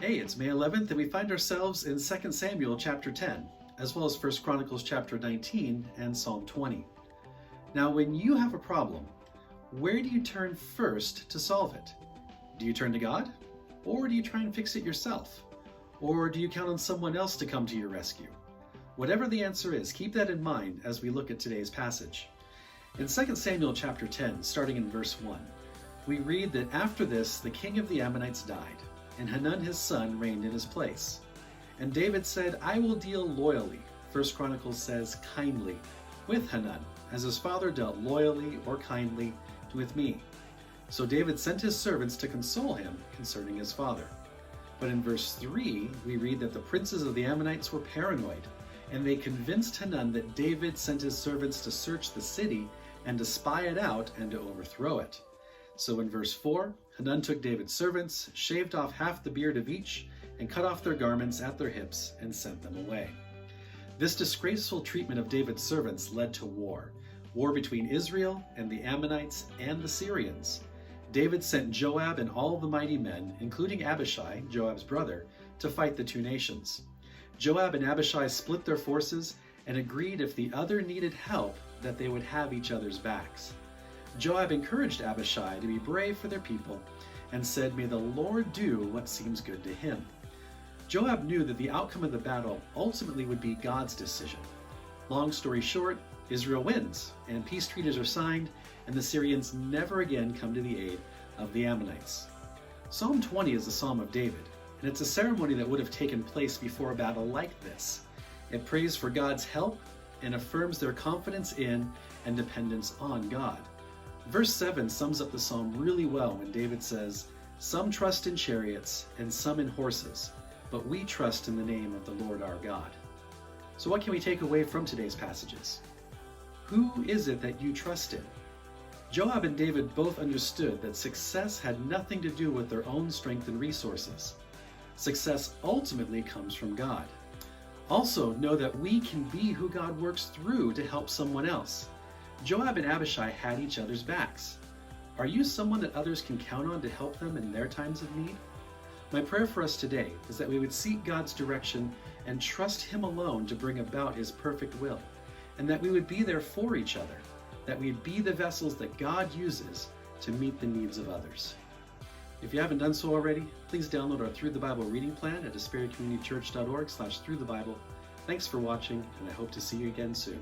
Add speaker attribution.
Speaker 1: Hey, it's May 11th, and we find ourselves in 2 Samuel chapter 10, as well as 1 Chronicles chapter 19 and Psalm 20. Now, when you have a problem, where do you turn first to solve it? Do you turn to God? Or do you try and fix it yourself? Or do you count on someone else to come to your rescue? Whatever the answer is, keep that in mind as we look at today's passage. In 2 Samuel chapter 10, starting in verse 1, we read that after this, the king of the Ammonites died, and Hanun his son reigned in his place. And David said, I will deal loyally, 1 Chronicles says kindly, with Hanun, as his father dealt loyally or kindly with me. So David sent his servants to console him concerning his father. But in verse 3, we read that the princes of the Ammonites were paranoid, and they convinced Hanun that David sent his servants to search the city and to spy it out and to overthrow it. So in verse 4, Hanun took David's servants, shaved off half the beard of each, and cut off their garments at their hips and sent them away. This disgraceful treatment of David's servants led to war between Israel and the Ammonites and the Syrians. David sent Joab and all the mighty men, including Abishai, Joab's brother, to fight the two nations. Joab and Abishai split their forces and agreed if the other needed help that they would have each other's backs. Joab encouraged Abishai to be brave for their people and said, May the Lord do what seems good to him. Joab knew that the outcome of the battle ultimately would be God's decision. Long story short, Israel wins, and peace treaties are signed, and the Syrians never again come to the aid of the Ammonites. Psalm 20 is a psalm of David, and it's a ceremony that would have taken place before a battle like this. It prays for God's help and affirms their confidence in and dependence on God. Verse 7 sums up the psalm really well when David says, Some trust in chariots and some in horses, but we trust in the name of the Lord our God. So what can we take away from today's passages? Who is it that you trust in? Joab and David both understood that success had nothing to do with their own strength and resources. Success ultimately comes from God. Also, know that we can be who God works through to help someone else. Joab and Abishai had each other's backs. Are you someone that others can count on to help them in their times of need? My prayer for us today is that we would seek God's direction and trust Him alone to bring about His perfect will, and that we would be there for each other, that we'd be the vessels that God uses to meet the needs of others. If you haven't done so already, please download our Through the Bible reading plan at aspericommunitychurch.org/throughthebible. Thanks for watching, and I hope to see you again soon.